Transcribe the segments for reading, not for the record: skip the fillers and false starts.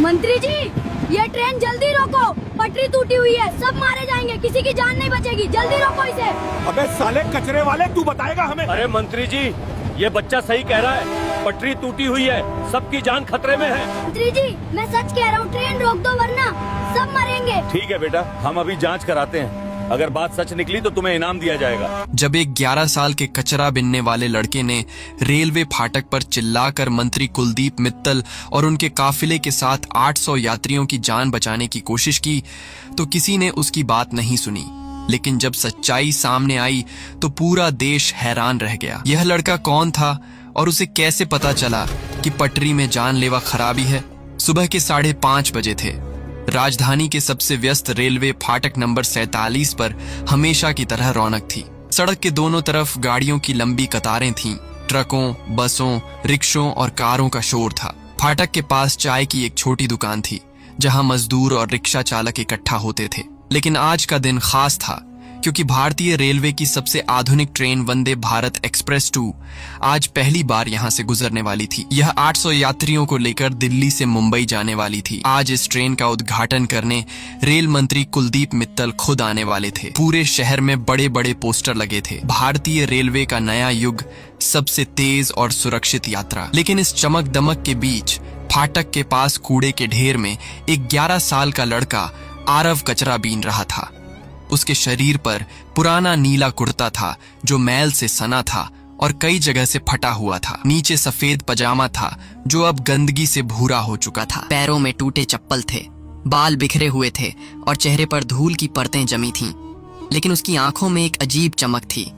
मंत्री जी, ये ट्रेन जल्दी रोको, पटरी टूटी हुई है, सब मारे जाएंगे, किसी की जान नहीं बचेगी, जल्दी रोको इसे। अबे साले कचरे वाले, तू बताएगा हमें? अरे मंत्री जी, ये बच्चा सही कह रहा है, पटरी टूटी हुई है, सबकी जान खतरे में है। मंत्री जी, मैं सच कह रहा हूँ, ट्रेन रोक दो वरना सब मरेंगे। ठीक है बेटा, हम अभी जांच कराते हैं, अगर बात सच निकली तो तुम्हें इनाम दिया जाएगा। जब एक 11 साल के कचरा बिनने वाले लड़के ने रेलवे फाटक पर चिल्लाकर मंत्री कुलदीप मित्तल और उनके काफिले के साथ 800 यात्रियों की जान बचाने की कोशिश की तो किसी ने उसकी बात नहीं सुनी। लेकिन जब सच्चाई सामने आई तो पूरा देश हैरान रह गया। यह लड़का कौन था और उसे कैसे पता चला कि पटरी में जानलेवा खराबी है? सुबह के 5:30 बजे थे। राजधानी के सबसे व्यस्त रेलवे फाटक नंबर 47 पर हमेशा की तरह रौनक थी। सड़क के दोनों तरफ गाड़ियों की लंबी कतारें थीं। ट्रकों, बसों, रिक्शों और कारों का शोर था। फाटक के पास चाय की एक छोटी दुकान थी जहां मजदूर और रिक्शा चालक इकट्ठा होते थे। लेकिन आज का दिन खास था क्योंकि भारतीय रेलवे की सबसे आधुनिक ट्रेन वंदे भारत एक्सप्रेस 2 आज पहली बार यहां से गुजरने वाली थी। यह 800 यात्रियों को लेकर दिल्ली से मुंबई जाने वाली थी। आज इस ट्रेन का उद्घाटन करने रेल मंत्री कुलदीप मित्तल खुद आने वाले थे। पूरे शहर में बड़े बड़े पोस्टर लगे थे, भारतीय रेलवे का नया युग, सबसे तेज और सुरक्षित यात्रा। लेकिन इस चमक दमक के बीच फाटक के पास कूड़े के ढेर में एक 11 साल का लड़का आरव कचरा बीन रहा था। उसके शरीर पर पुराना नीला कुर्ता था जो मैल से सना था और कई जगह से फटा हुआ था। नीचे सफेद पजामा था जो अब गंदगी से भूरा हो चुका था। पैरों में टूटे चप्पल थे, बाल बिखरे हुए थे और चेहरे पर धूल की परतें जमी थीं। लेकिन उसकी आंखों में एक अजीब चमक थी।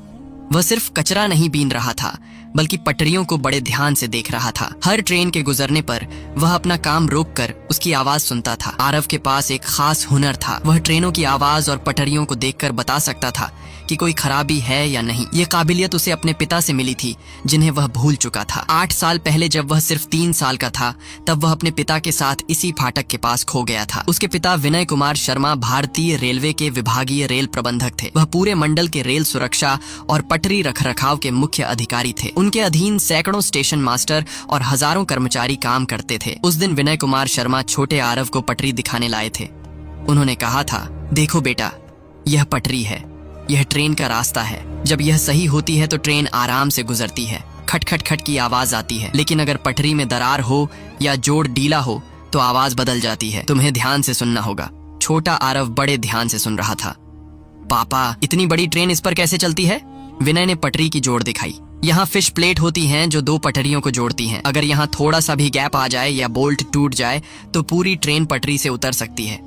वह सिर्फ कचरा नहीं बीन रहा था बल्कि पटरियों को बड़े ध्यान से देख रहा था। हर ट्रेन के गुजरने पर वह अपना काम रोककर उसकी आवाज सुनता था। आरव के पास एक खास हुनर था। वह ट्रेनों की आवाज और पटरियों को देखकर बता सकता था कि कोई खराबी है या नहीं। ये काबिलियत उसे अपने पिता से मिली थी जिन्हें वह भूल चुका था। 8 साल पहले जब वह सिर्फ 3 साल का था तब वह अपने पिता के साथ इसी फाटक के पास खो गया था। उसके पिता विनय कुमार शर्मा भारतीय रेलवे के विभागीय रेल प्रबंधक थे। वह पूरे मंडल के रेल सुरक्षा और पटरी रखरखाव के मुख्य अधिकारी थे। उनके अधीन सैकड़ों स्टेशन मास्टर और हजारों कर्मचारी काम करते थे। उस दिन विनय कुमार शर्मा छोटे आरव को पटरी दिखाने लाए थे। उन्होंने कहा था, देखो बेटा, यह पटरी है, यह ट्रेन का रास्ता है। जब यह सही होती है तो ट्रेन आराम से गुजरती है, खट खट खट की आवाज आती है। लेकिन अगर पटरी में दरार हो या जोड़ ढीला हो तो आवाज बदल जाती है। तुम्हें ध्यान से सुनना होगा। छोटा आरव बड़े ध्यान से सुन रहा था। पापा, इतनी बड़ी ट्रेन इस पर कैसे चलती है? विनय ने पटरी की जोड़ दिखाई। यहाँ फिश प्लेट होती हैं जो 2 पटरियों को जोड़ती हैं। अगर यहाँ थोड़ा सा भी गैप आ जाए या बोल्ट टूट जाए तो पूरी ट्रेन पटरी से उतर सकती है,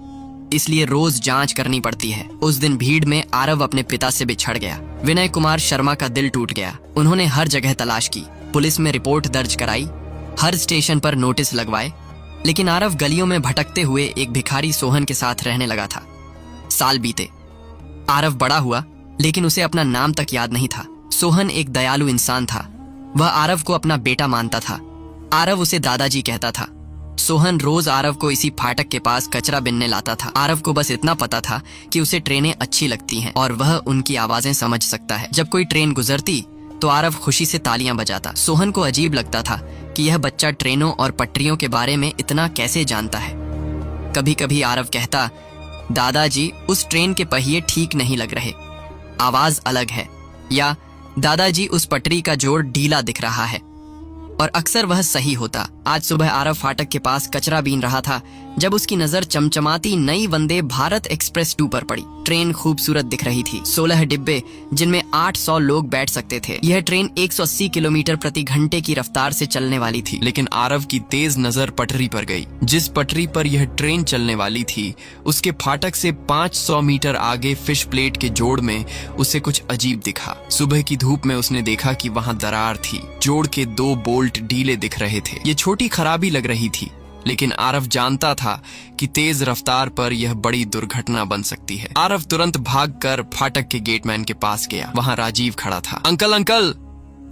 इसलिए रोज जांच करनी पड़ती है। उस दिन भीड़ में आरव अपने पिता से बिछड़ गया। विनय कुमार शर्मा का दिल टूट गया। उन्होंने हर जगह तलाश की, पुलिस में रिपोर्ट दर्ज कराई, हर स्टेशन पर नोटिस लगवाए, लेकिन आरव गलियों में भटकते हुए एक भिखारी सोहन के साथ रहने लगा था। साल बीते, आरव बड़ा हुआ लेकिन उसे अपना नाम तक याद नहीं था। सोहन एक दयालु इंसान था। वह आरव को अपना बेटा मानता था। आरव उसे दादाजी कहता था। सोहन रोज आरव को इसी फाटक के पास कचरा बिनने लाता था। आरव को बस इतना पता था कि उसे ट्रेनें अच्छी लगती हैं और वह उनकी आवाजें समझ सकता है। जब कोई ट्रेन गुजरती तो आरव खुशी से तालियां बजाता। सोहन को अजीब लगता था कि यह बच्चा ट्रेनों और पटरियों के बारे में इतना कैसे जानता है। कभी कभी आरव कहता, दादाजी, उस ट्रेन के पहिए ठीक नहीं लग रहे, आवाज अलग है, या दादाजी, उस पटरी का जोड़ ढीला दिख रहा है। और अक्सर वह सही होता। आज सुबह आरव फाटक के पास कचरा बीन रहा था जब उसकी नजर चमचमाती नई वंदे भारत एक्सप्रेस 2 पर पड़ी। ट्रेन खूबसूरत दिख रही थी। 16 डिब्बे जिनमें 800 लोग बैठ सकते थे। यह ट्रेन 180 किलोमीटर प्रति घंटे की रफ्तार से चलने वाली थी। लेकिन आरव की तेज नजर पटरी पर गई। जिस पटरी पर यह ट्रेन चलने वाली थी उसके फाटक से 500 मीटर आगे फिश प्लेट के जोड़ में उसे कुछ अजीब दिखा। सुबह की धूप में उसने देखा कि वहां दरार थी। जोड़ के 2 बोल्ट ढीले दिख रहे थे। ये छोटी खराबी लग रही थी, लेकिन आरव जानता था कि तेज रफ्तार पर यह बड़ी दुर्घटना बन सकती है। आरव तुरंत भागकर फाटक के गेटमैन के पास गया। वहां राजीव खड़ा था। अंकल अंकल,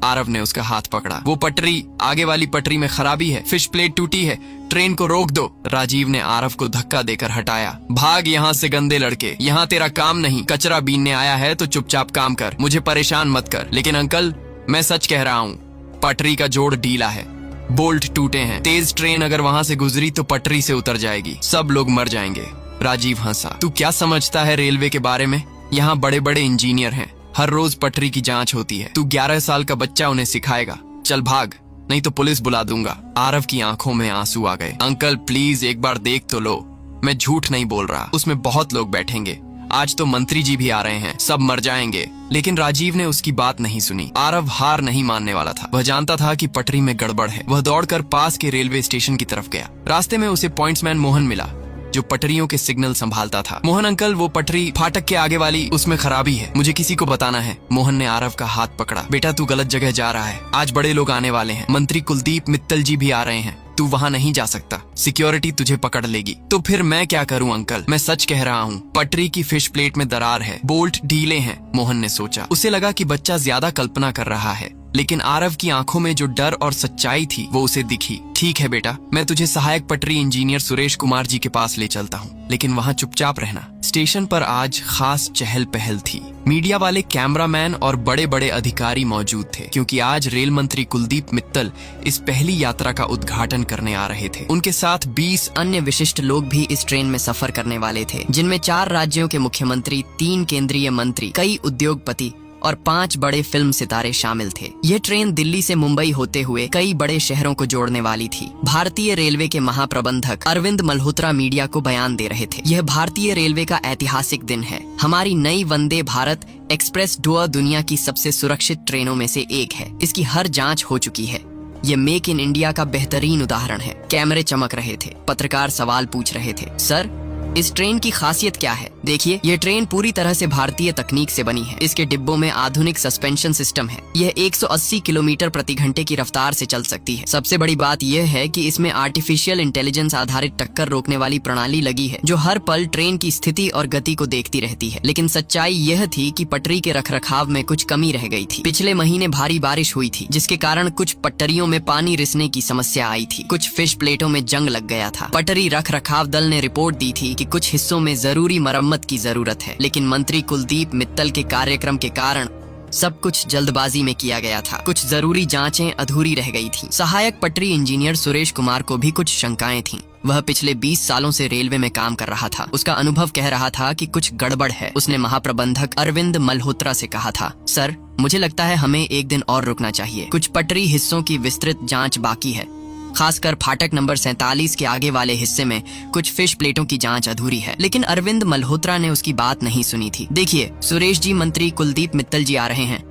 आरव ने उसका हाथ पकड़ा। वो पटरी, आगे वाली पटरी में खराबी है, फिश प्लेट टूटी है, ट्रेन को रोक दो। राजीव ने आरव को धक्का देकर हटाया। भाग यहाँ से गंदे लड़के, यहाँ तेरा काम नहीं। कचरा बीनने आया है तो चुपचाप काम कर, मुझे परेशान मत कर। लेकिन अंकल, मैं सच कह रहा हूँ, पटरी का जोड़ ढीला है, बोल्ट टूटे हैं। तेज ट्रेन अगर वहां से गुजरी तो पटरी से उतर जाएगी, सब लोग मर जाएंगे। राजीव हंसा। तू क्या समझता है रेलवे के बारे में? यहाँ बड़े बड़े इंजीनियर हैं, हर रोज पटरी की जांच होती है। तू 11 साल का बच्चा उन्हें सिखाएगा? चल भाग, नहीं तो पुलिस बुला दूंगा। आरव की आंखों में आंसू आ गए। अंकल प्लीज एक बार देख तो लो, मैं झूठ नहीं बोल रहा, उसमें बहुत लोग बैठेंगे, आज तो मंत्री जी भी आ रहे हैं, सब मर जाएंगे। लेकिन राजीव ने उसकी बात नहीं सुनी। आरव हार नहीं मानने वाला था। वह जानता था कि पटरी में गड़बड़ है। वह दौड़कर पास के रेलवे स्टेशन की तरफ गया। रास्ते में उसे पॉइंट्समैन मोहन मिला, जो पटरियों के सिग्नल संभालता था। मोहन अंकल, वो पटरी फाटक के आगे वाली, उसमें खराबी है, मुझे किसी को बताना है। मोहन ने आरव का हाथ पकड़ा। बेटा तू गलत जगह जा रहा है, आज बड़े लोग आने वाले हैं, मंत्री कुलदीप मित्तल जी भी आ रहे हैं, तू वहाँ नहीं जा सकता, सिक्योरिटी तुझे पकड़ लेगी। तो फिर मैं क्या करूं अंकल? मैं सच कह रहा हूँ, पटरी की फिश प्लेट में दरार है, बोल्ट ढीले हैं। मोहन ने सोचा। उसे लगा कि बच्चा ज्यादा कल्पना कर रहा है, लेकिन आरव की आंखों में जो डर और सच्चाई थी वो उसे दिखी। ठीक है बेटा, मैं तुझे सहायक पटरी इंजीनियर सुरेश कुमार जी के पास ले चलता हूँ, लेकिन वहाँ चुपचाप रहना। स्टेशन पर आज खास चहल पहल थी। मीडिया वाले, कैमरामैन और बड़े बड़े अधिकारी मौजूद थे, क्योंकि आज रेल मंत्री कुलदीप मित्तल इस पहली यात्रा का उद्घाटन करने आ रहे थे। उनके साथ 20 अन्य विशिष्ट लोग भी इस ट्रेन में सफर करने वाले थे, जिनमें 4 राज्यों के मुख्यमंत्री, 3 केंद्रीय मंत्री, कई उद्योगपति और 5 बड़े फिल्म सितारे शामिल थे। यह ट्रेन दिल्ली से मुंबई होते हुए कई बड़े शहरों को जोड़ने वाली थी। भारतीय रेलवे के महाप्रबंधक अरविंद मल्होत्रा मीडिया को बयान दे रहे थे। यह भारतीय रेलवे का ऐतिहासिक दिन है। हमारी नई वंदे भारत एक्सप्रेस डुआ दुनिया की सबसे सुरक्षित ट्रेनों में से एक है। इसकी हर जांच हो चुकी है। ये मेक इन इंडिया का बेहतरीन उदाहरण है। कैमरे चमक रहे थे, पत्रकार सवाल पूछ रहे थे। सर, इस ट्रेन की खासियत क्या है? देखिए, ये ट्रेन पूरी तरह से भारतीय तकनीक से बनी है। इसके डिब्बों में आधुनिक सस्पेंशन सिस्टम है। यह 180 किलोमीटर प्रति घंटे की रफ्तार से चल सकती है। सबसे बड़ी बात यह है कि इसमें आर्टिफिशियल इंटेलिजेंस आधारित टक्कर रोकने वाली प्रणाली लगी है, जो हर पल ट्रेन की स्थिति और गति को देखती रहती है। लेकिन सच्चाई यह थी कि पटरी के रखरखाव में कुछ कमी रह गई थी। पिछले महीने भारी बारिश हुई थी, जिसके कारण कुछ पटरियों में पानी रिसने की समस्या आई थी। कुछ फिश प्लेटों में जंग लग गया था। पटरी रखरखाव दल ने रिपोर्ट दी थी कि कुछ हिस्सों में जरूरी मरम्मत की जरूरत है, लेकिन मंत्री कुलदीप मित्तल के कार्यक्रम के कारण सब कुछ जल्दबाजी में किया गया था। कुछ जरूरी जांचें अधूरी रह गई थीं। सहायक पटरी इंजीनियर सुरेश कुमार को भी कुछ शंकाएं थीं। वह पिछले 20 सालों से रेलवे में काम कर रहा था। उसका अनुभव कह रहा था कि कुछ गड़बड़ है। उसने महाप्रबंधक अरविंद मल्होत्रा से कहा था, सर, मुझे लगता है हमें एक दिन और रुकना चाहिए। कुछ पटरी हिस्सों की विस्तृत जांच बाकी है, खासकर फाटक नंबर 47 के आगे वाले हिस्से में कुछ फिश प्लेटों की जांच अधूरी है। लेकिन अरविंद मल्होत्रा ने उसकी बात नहीं सुनी थी। देखिए सुरेश जी, मंत्री कुलदीप मित्तल जी आ रहे हैं।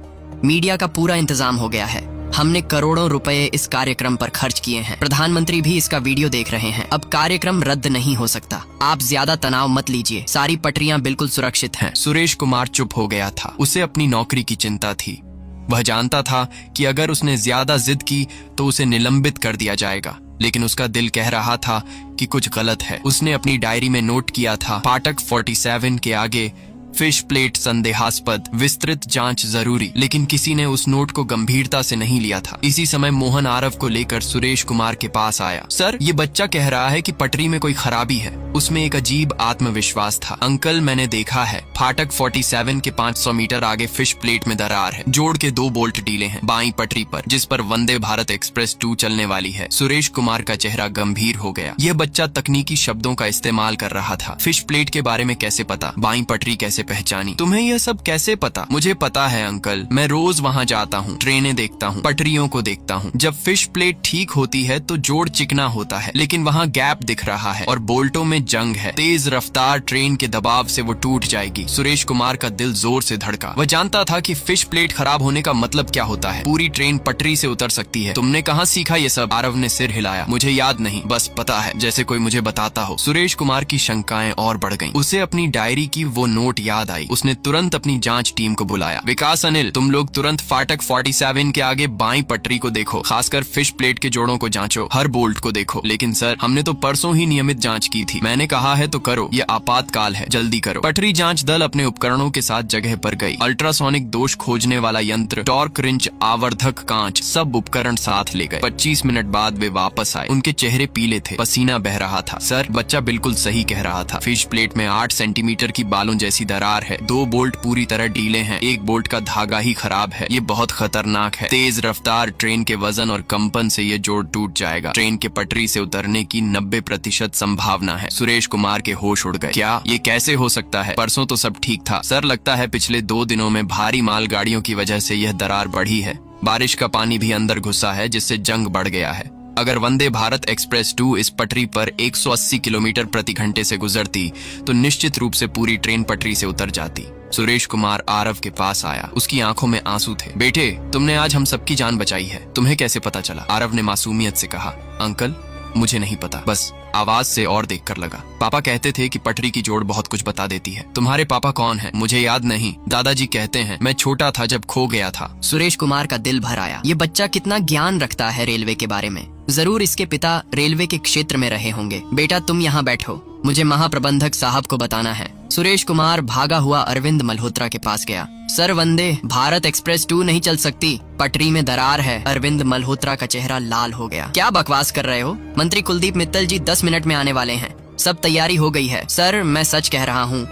मीडिया का पूरा इंतजाम हो गया है। हमने करोड़ों रुपए इस कार्यक्रम पर खर्च किए हैं। प्रधानमंत्री भी इसका वीडियो देख रहे हैं। अब कार्यक्रम रद्द नहीं हो सकता। आप ज्यादा तनाव मत लीजिए, सारी पटरियां बिल्कुल सुरक्षित हैं। सुरेश कुमार चुप हो गया था। उसे अपनी नौकरी की चिंता थी। वह जानता था कि अगर उसने ज्यादा जिद की तो उसे निलंबित कर दिया जाएगा, लेकिन उसका दिल कह रहा था कि कुछ गलत है। उसने अपनी डायरी में नोट किया था, फाटक 47 के आगे फिश प्लेट संदेहास्पद, विस्तृत जांच जरूरी। लेकिन किसी ने उस नोट को गंभीरता से नहीं लिया था। इसी समय मोहन आरव को लेकर सुरेश कुमार के पास आया। सर, ये बच्चा कह रहा है कि पटरी में कोई खराबी है। उसमें एक अजीब आत्मविश्वास था। अंकल, मैंने देखा है, फाटक 47 के 500 मीटर आगे फिश प्लेट में दरार है। जोड़ के 2 बोल्ट डीले हैं बाईं पटरी पर, जिस पर वंदे भारत एक्सप्रेस 2 चलने वाली है। सुरेश कुमार का चेहरा गंभीर हो गया। यह बच्चा तकनीकी शब्दों का इस्तेमाल कर रहा था। फिश प्लेट के बारे में कैसे पता? बाईं पटरी कैसे पहचानी? तुम्हें यह सब कैसे पता? मुझे पता है अंकल, मैं रोज वहाँ जाता हूँ, ट्रेनें देखता हूँ, पटरियों को देखता हूँ। जब फिश प्लेट ठीक होती है तो जोड़ चिकना होता है, लेकिन वहाँ गैप दिख रहा है और बोल्टों में जंग है। तेज रफ्तार ट्रेन के दबाव से वो टूट जाएगी। सुरेश कुमार का दिल जोर से धड़का। वह जानता था कि फिश प्लेट खराब होने का मतलब क्या होता है। पूरी ट्रेन पटरी से उतर सकती है। तुमने कहाँ सीखा ये सब? आरव ने सिर हिलाया। मुझे याद नहीं, बस पता है, जैसे कोई मुझे बताता हो। सुरेश कुमार की शंकाएं और बढ़ गईं। उसे अपनी डायरी की वो नोट याद आई। उसने तुरंत अपनी जांच टीम को बुलाया। विकास, अनिल, तुम लोग तुरंत फाटक 47 के आगे बाईं पटरी को देखो, खासकर फिश प्लेट के जोड़ों को जांचो, हर बोल्ट को देखो। लेकिन सर, हमने तो परसों ही नियमित जांच की थी। मैं मैंने कहा है तो करो, ये आपातकाल है, जल्दी करो। पटरी जांच दल अपने उपकरणों के साथ जगह पर गई। अल्ट्रासोनिक दोष खोजने वाला यंत्र, टॉर्क रिंच, आवर्धक कांच, सब उपकरण साथ ले गए। 25 मिनट बाद वे वापस आए। उनके चेहरे पीले थे, पसीना बह रहा था। सर, बच्चा बिल्कुल सही कह रहा था। फिश प्लेट में 8 सेंटीमीटर की बालों जैसी दरार है। 2 बोल्ट पूरी तरह ढीले हैं, 1 बोल्ट का धागा ही खराब है। ये बहुत खतरनाक है। तेज रफ्तार ट्रेन के वजन और कंपन से ये जोड़ टूट जाएगा। ट्रेन के पटरी से उतरने की 90% संभावना है। सुरेश कुमार के होश उड़ गए। क्या ये कैसे हो सकता है? परसों तो सब ठीक था। सर, लगता है पिछले 2 दिनों में भारी मालगाड़ियों की वजह से यह दरार बढ़ी है। बारिश का पानी भी अंदर घुसा है, जिससे जंग बढ़ गया है। अगर वंदे भारत एक्सप्रेस 2 इस पटरी पर 180 किलोमीटर प्रति घंटे से गुजरती तो निश्चित रूप से पूरी ट्रेन पटरी से उतर जाती। सुरेश कुमार आरव के पास आया। उसकी आंखों में आंसू थे। बेटे, तुमने आज हम सबकी जान बचाई है। तुम्हें कैसे पता चला? आरव ने मासूमियत से कहा। अंकल, मुझे नहीं पता, बस आवाज से और देखकर लगा। पापा कहते थे कि पटरी की जोड़ बहुत कुछ बता देती है। तुम्हारे पापा कौन हैं? मुझे याद नहीं। दादाजी कहते हैं मैं छोटा था जब खो गया था। सुरेश कुमार का दिल भर आया। ये बच्चा कितना ज्ञान रखता है रेलवे के बारे में। जरूर इसके पिता रेलवे के क्षेत्र में रहे होंगे। बेटा, तुम यहाँ बैठो, मुझे महाप्रबंधक साहब को बताना है। सुरेश कुमार भागा हुआ अरविंद मल्होत्रा के पास गया। सर, वंदे भारत एक्सप्रेस 2 नहीं चल सकती, पटरी में दरार है। अरविंद मल्होत्रा का चेहरा लाल हो गया। क्या बकवास कर रहे हो? मंत्री कुलदीप मित्तल जी 10 मिनट में आने वाले हैं। सब तैयारी हो गई है। सर, मैं सच कह रहा हूँ,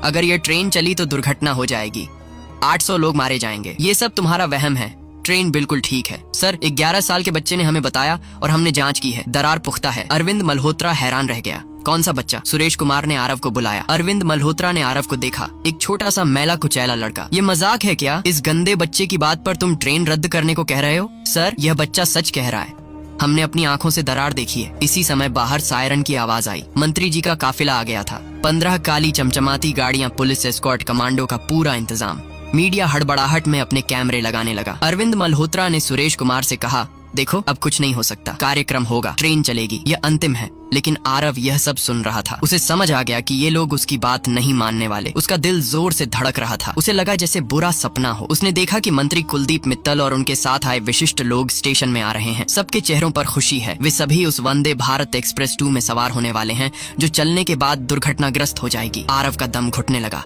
अगर ये ट्रेन चली तो दुर्घटना हो जाएगी, 800 लोग मारे जाएंगे। ये सब तुम्हारा वहम है, ट्रेन बिल्कुल ठीक है। सर, 11 साल के बच्चे ने हमें बताया और हमने जांच की है, दरार पुख्ता है। अरविंद मल्होत्रा हैरान रह गया। कौन सा बच्चा? सुरेश कुमार ने आरव को बुलाया। अरविंद मल्होत्रा ने आरव को देखा। एक छोटा सा मैला कुचैला लड़का। ये मजाक है क्या? इस गंदे बच्चे की बात पर तुम ट्रेन रद्द करने को कह रहे हो? सर, यह बच्चा सच कह रहा है, हमने अपनी आंखों से दरार देखी है। इसी समय बाहर सायरन की आवाज आई। मंत्री जी का काफिला आ गया था। 15 काली चमचमाती गाड़ियां, पुलिस एस्कॉर्ट, कमांडो का पूरा इंतजाम। मीडिया हड़बड़ाहट में अपने कैमरे लगाने लगा। अरविंद मल्होत्रा ने सुरेश कुमार से कहा, देखो, अब कुछ नहीं हो सकता, कार्यक्रम होगा, ट्रेन चलेगी, यह अंतिम है। लेकिन आरव यह सब सुन रहा था। उसे समझ आ गया कि ये लोग उसकी बात नहीं मानने वाले। उसका दिल जोर से धड़क रहा था। उसे लगा जैसे बुरा सपना हो। उसने देखा कि मंत्री कुलदीप मित्तल और उनके साथ आए विशिष्ट लोग स्टेशन में आ रहे हैं। सबके चेहरों पर खुशी है। वे सभी उस वंदे भारत एक्सप्रेस 2 में सवार होने वाले हैं, जो चलने के बाद दुर्घटनाग्रस्त हो जाएगी। आरव का दम घुटने लगा।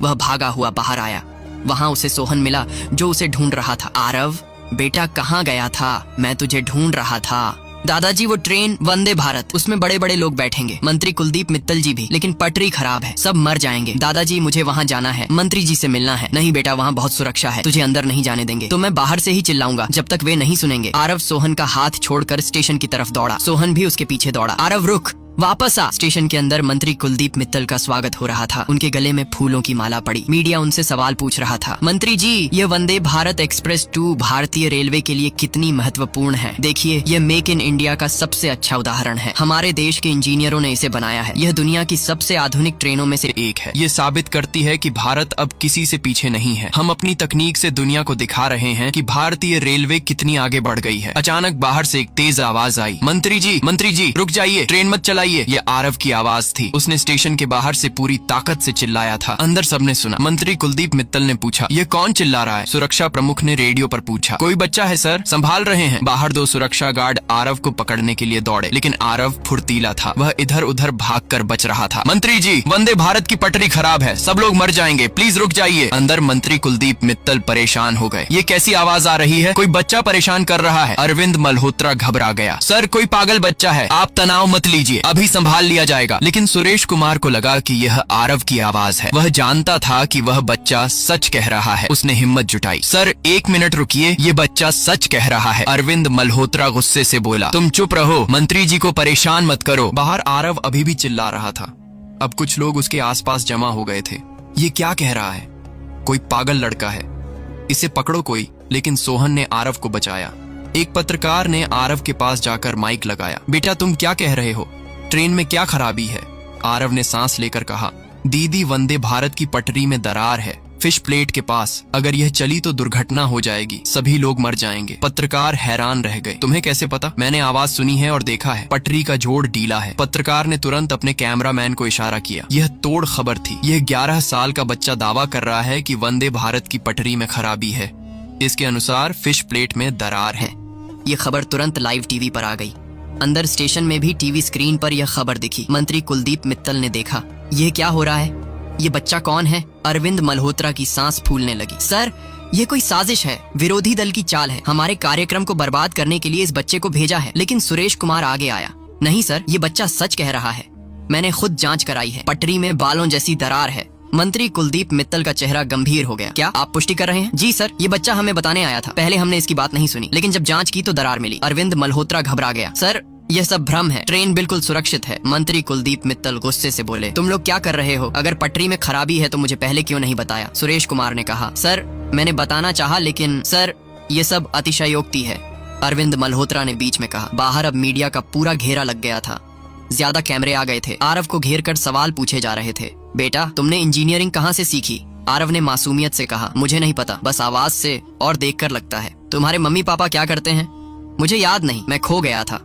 वह भागा हुआ बाहर आया। वहाँ उसे सोहन मिला, जो उसे ढूंढ रहा था। आरव बेटा, कहाँ गया था? मैं तुझे ढूंढ रहा था। दादाजी, वो ट्रेन वंदे भारत, उसमें बड़े बड़े लोग बैठेंगे, मंत्री कुलदीप मित्तल जी भी, लेकिन पटरी खराब है, सब मर जाएंगे। दादाजी, मुझे वहाँ जाना है, मंत्री जी से मिलना है। नहीं बेटा, वहाँ बहुत सुरक्षा है, तुझे अंदर नहीं जाने देंगे। तो मैं बाहर से ही चिल्लाऊंगा जब तक वे नहीं सुनेंगे। आरव सोहन का हाथ छोड़कर स्टेशन की तरफ दौड़ा। सोहन भी उसके पीछे दौड़ा। आरव, रुक, वापस आ। स्टेशन के अंदर मंत्री कुलदीप मित्तल का स्वागत हो रहा था। उनके गले में फूलों की माला पड़ी। मीडिया उनसे सवाल पूछ रहा था। मंत्री जी, ये वंदे भारत एक्सप्रेस 2 भारतीय रेलवे के लिए कितनी महत्वपूर्ण है। देखिए, ये मेक इन इंडिया का सबसे अच्छा उदाहरण है। हमारे देश के इंजीनियरों ने इसे बनाया है। यह दुनिया की सबसे आधुनिक ट्रेनों में से एक है। ये साबित करती है कि भारत अब किसी से पीछे नहीं है। हम अपनी तकनीक से दुनिया को दिखा रहे हैं कि भारतीय रेलवे कितनी आगे बढ़ गई है। अचानक बाहर से एक तेज आवाज आई। मंत्री जी, रुक जाइए, ट्रेन मत चलाइए। ये आरव की आवाज थी। उसने स्टेशन के बाहर से पूरी ताकत से चिल्लाया था। अंदर सबने सुना। मंत्री कुलदीप मित्तल ने पूछा, ये कौन चिल्ला रहा है? सुरक्षा प्रमुख ने रेडियो पर पूछा। कोई बच्चा है सर, संभाल रहे हैं। बाहर 2 सुरक्षा गार्ड आरव को पकड़ने के लिए दौड़े, लेकिन आरव फुर्तीला था। वह इधर उधर भागकर बच रहा था। मंत्री जी, वंदे भारत की पटरी खराब है, सब लोग मर जाएंगे, प्लीज रुक जाइए। अंदर मंत्री कुलदीप मित्तल परेशान हो गए। ये कैसी आवाज आ रही है? कोई बच्चा परेशान कर रहा है। अरविंद मल्होत्रा घबरा गया। सर, कोई पागल बच्चा है, आप तनाव मत लीजिए, अभी संभाल लिया जाएगा। लेकिन सुरेश कुमार को लगा कि यह आरव की आवाज है। वह जानता था कि वह बच्चा सच कह रहा है। उसने हिम्मत जुटाई। सर, 1 मिनट रुकिए, ये बच्चा सच कह रहा है। अरविंद मल्होत्रा गुस्से से बोला। तुम चुप रहो, मंत्री जी को परेशान मत करो। बाहर आरव अभी भी चिल्ला रहा था। अब कुछ लोग उसके आसपास जमा हो गए थे। ये क्या कह रहा है? कोई पागल लड़का है, इसे पकड़ो कोई। लेकिन सोहन ने आरव को बचाया। एक पत्रकार ने आरव के पास जाकर माइक लगाया। बेटा, तुम क्या कह रहे हो? ट्रेन में क्या खराबी है? आरव ने सांस लेकर कहा, दीदी, वंदे भारत की पटरी में दरार है, फिश प्लेट के पास। अगर यह चली तो दुर्घटना हो जाएगी, सभी लोग मर जाएंगे। पत्रकार हैरान रह गए। तुम्हें कैसे पता? मैंने आवाज सुनी है और देखा है, पटरी का जोड़ ढीला है। पत्रकार ने तुरंत अपने कैमरामैन को इशारा किया। यह तोड़ खबर थी। यह 11 साल का बच्चा दावा कर रहा है कि वंदे भारत की पटरी में खराबी है। इसके अनुसार फिश प्लेट में दरार है। ये खबर तुरंत लाइव टीवी पर आ गई। अंदर स्टेशन में भी टीवी स्क्रीन पर यह खबर दिखी। मंत्री कुलदीप मित्तल ने देखा, यह क्या हो रहा है? ये बच्चा कौन है? अरविंद मल्होत्रा की सांस फूलने लगी। सर, ये कोई साजिश है, विरोधी दल की चाल है। हमारे कार्यक्रम को बर्बाद करने के लिए इस बच्चे को भेजा है। लेकिन सुरेश कुमार आगे आया। नहीं सर, ये बच्चा सच कह रहा है, मैंने खुद जांच कराई है। पटरी में बालों जैसी दरार है। मंत्री कुलदीप मित्तल का चेहरा गंभीर हो गया। क्या आप पुष्टि कर रहे हैं? जी सर, ये बच्चा हमें बताने आया था। पहले हमने इसकी बात नहीं सुनी, लेकिन जब जांच की तो दरार मिली। अरविंद मल्होत्रा घबरा गया। सर, यह सब भ्रम है, ट्रेन बिल्कुल सुरक्षित है। मंत्री कुलदीप मित्तल गुस्से से बोले, तुम लोग क्या कर रहे हो? अगर पटरी में खराबी है तो मुझे पहले क्यों नहीं बताया? सुरेश कुमार ने कहा, सर मैंने बताना चाहा, लेकिन सर ये सब अतिशयोक्ति है। अरविंद मल्होत्रा ने बीच में कहा। बाहर अब मीडिया का पूरा घेरा लग गया था। ज्यादा कैमरे आ गए थे। आरव को घेर कर सवाल पूछे जा रहे थे। बेटा, तुमने इंजीनियरिंग कहाँ से सीखी? आरव ने मासूमियत से कहा, मुझे नहीं पता, बस आवाज से और देखकर लगता है। तुम्हारे मम्मी पापा क्या करते हैं? मुझे याद नहीं, मैं खो गया था।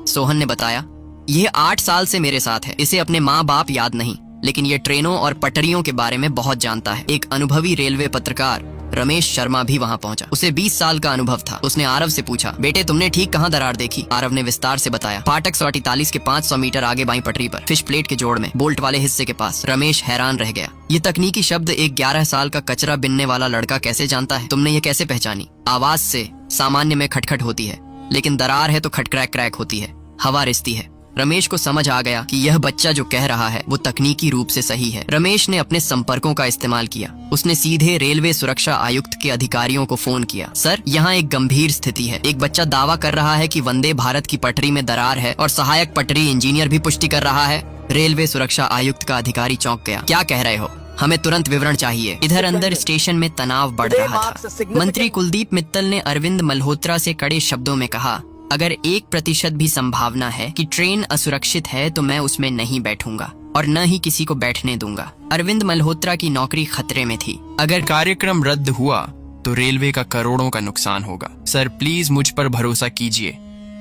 सोहन ने बताया, यह 8 साल से मेरे साथ है। इसे अपने माँ बाप याद नहीं, लेकिन ये ट्रेनों और पटरियों के बारे में बहुत जानता है। एक अनुभवी रेलवे पत्रकार रमेश शर्मा भी वहाँ पहुँचा। उसे 20 साल का अनुभव था। उसने आरव से पूछा, बेटे तुमने ठीक कहाँ दरार देखी? आरव ने विस्तार से बताया, फाटक 148 के 500 मीटर आगे बाई पटरी पर, फिश प्लेट के जोड़ में, बोल्ट वाले हिस्से के पास। रमेश हैरान रह गया। ये तकनीकी शब्द एक 11 साल का कचरा बिनने वाला लड़का कैसे जानता है? तुमने ये कैसे पहचानी? आवाज से सामान्य में खटखट होती है, लेकिन दरार है तो खटक्रैक क्रैक होती है, हवा रिसती है। रमेश को समझ आ गया कि यह बच्चा जो कह रहा है वो तकनीकी रूप से सही है। रमेश ने अपने संपर्कों का इस्तेमाल किया। उसने सीधे रेलवे सुरक्षा आयुक्त के अधिकारियों को फोन किया। सर, यहाँ एक गंभीर स्थिति है। एक बच्चा दावा कर रहा है कि वंदे भारत की पटरी में दरार है और सहायक पटरी इंजीनियर भी पुष्टि कर रहा है। रेलवे सुरक्षा आयुक्त का अधिकारी चौंक गया। क्या कह रहे हो? हमें तुरंत विवरण चाहिए। इधर अंदर स्टेशन में तनाव बढ़ रहा था। मंत्री कुलदीप मित्तल ने अरविंद मल्होत्रा से कड़े शब्दों में कहा, अगर 1% भी संभावना है कि ट्रेन असुरक्षित है तो मैं उसमें नहीं बैठूंगा और न ही किसी को बैठने दूंगा। अरविंद मल्होत्रा की नौकरी खतरे में थी। अगर कार्यक्रम रद्द हुआ तो रेलवे का करोड़ों का नुकसान होगा। सर प्लीज मुझ पर भरोसा कीजिए,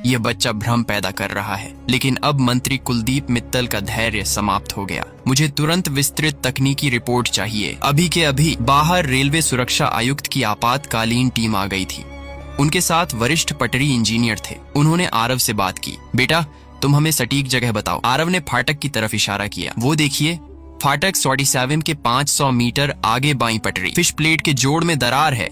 यह बच्चा भ्रम पैदा कर रहा है। लेकिन अब मंत्री कुलदीप मित्तल का धैर्य समाप्त हो गया। मुझे तुरंत विस्तृत तकनीकी रिपोर्ट चाहिए। अभी के अभी बाहर रेलवे सुरक्षा आयुक्त की आपातकालीन टीम आ गई थी। उनके साथ वरिष्ठ पटरी इंजीनियर थे। उन्होंने आरव से बात की। बेटा, तुम हमें सटीक जगह बताओ। आरव ने फाटक की तरफ इशारा किया। वो देखिए, फाटक 47 के 500 मीटर आगे बाई पटरी, फिश प्लेट के जोड़ में दरार है।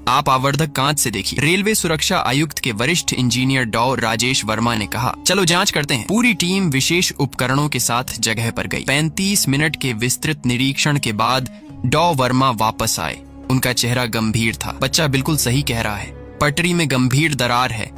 आप आवर्धक कांच से देखिए। रेलवे सुरक्षा आयुक्त के वरिष्ठ इंजीनियर डॉ राजेश वर्मा ने कहा, चलो जांच करते हैं। पूरी टीम विशेष उपकरणों के साथ जगह पर गई। 35 मिनट के विस्तृत निरीक्षण के बाद डॉ वर्मा वापस आए। उनका चेहरा गंभीर था। बच्चा बिल्कुल सही कह रहा है, पटरी में गंभीर दरार है।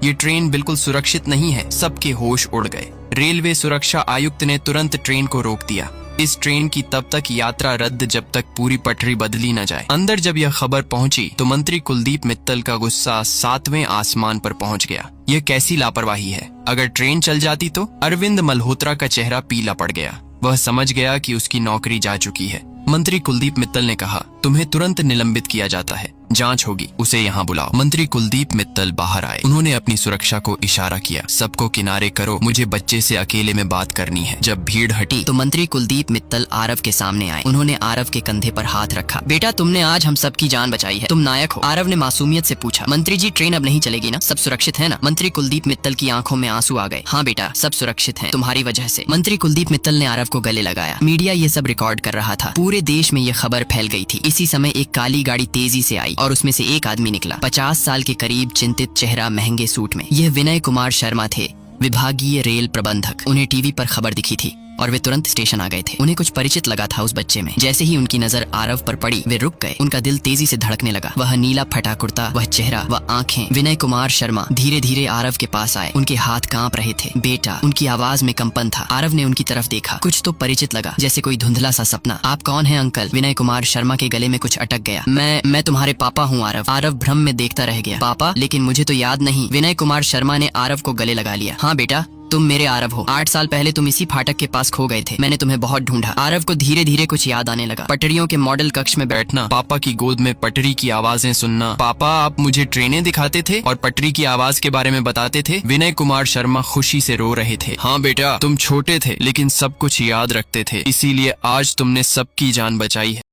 ये ट्रेन बिल्कुल सुरक्षित नहीं है। सबके होश उड़ गए। रेलवे सुरक्षा आयुक्त ने तुरंत ट्रेन को रोक दिया। इस ट्रेन की तब तक यात्रा रद्द जब तक पूरी पटरी बदली न जाए। अंदर जब यह खबर पहुंची तो मंत्री कुलदीप मित्तल का गुस्सा 7वें आसमान पर पहुंच गया। यह कैसी लापरवाही है? अगर ट्रेन चल जाती तो? अरविंद मल्होत्रा का चेहरा पीला पड़ गया। वह समझ गया कि उसकी नौकरी जा चुकी है। मंत्री कुलदीप मित्तल ने कहा, तुम्हें तुरंत निलंबित किया जाता है, जांच होगी, उसे यहाँ बुलाओ। मंत्री कुलदीप मित्तल बाहर आए। उन्होंने अपनी सुरक्षा को इशारा किया, सबको किनारे करो, मुझे बच्चे से अकेले में बात करनी है। जब भीड़ हटी तो मंत्री कुलदीप मित्तल आरव के सामने आए। उन्होंने आरव के कंधे पर हाथ रखा। बेटा, तुमने आज हम सबकी जान बचाई है, तुम नायक हो। आरव ने मासूमियत से पूछा, मंत्री जी ट्रेन अब नहीं चलेगी ना? सब सुरक्षित है ना? मंत्री कुलदीप मित्तल की आंखों में आंसू आ गए। हाँ बेटा, सब सुरक्षित है, तुम्हारी वजह से। मंत्री कुलदीप मित्तल ने आरव को गले लगाया। मीडिया ये सब रिकॉर्ड कर रहा था। पूरे देश में ये खबर फैल गई थी। इसी समय एक काली गाड़ी तेजी से आई और उसमें से एक आदमी निकला। 50 साल के करीब, चिंतित चेहरा, महंगे सूट में। यह विनय कुमार शर्मा थे, विभागीय रेल प्रबंधक। उन्हें टीवी पर खबर दिखी थी और वे तुरंत स्टेशन आ गए थे। उन्हें कुछ परिचित लगा था उस बच्चे में। जैसे ही उनकी नजर आरव पर पड़ी, वे रुक गए। उनका दिल तेजी से धड़कने लगा। वह नीला फटा कुर्ता, वह चेहरा, वह आंखें। विनय कुमार शर्मा धीरे धीरे आरव के पास आए। उनके हाथ कांप रहे थे। बेटा, उनकी आवाज में कंपन था। आरव ने उनकी तरफ देखा। कुछ तो परिचित लगा, जैसे कोई धुंधला सा सपना। आप कौन हैं अंकल? विनय कुमार शर्मा के गले में कुछ अटक गया। मैं तुम्हारे पापा हूँ आरव। आरव भ्रम में देखता रह गया। पापा? लेकिन मुझे तो याद नहीं। विनय कुमार शर्मा ने आरव को गले लगा लिया। हाँ बेटा, तुम मेरे आरव हो। 8 साल पहले तुम इसी फाटक के पास खो गए थे। मैंने तुम्हें बहुत ढूंढा। आरव को धीरे धीरे कुछ याद आने लगा। पटरियों के मॉडल कक्ष में बैठना, पापा की गोद में पटरी की आवाजें सुनना। पापा, आप मुझे ट्रेनें दिखाते थे और पटरी की आवाज के बारे में बताते थे। विनय कुमार शर्मा खुशी से रो रहे थे। हाँ बेटा, तुम छोटे थे लेकिन सब कुछ याद रखते थे, इसीलिए आज तुमने सबकी जान बचाई है।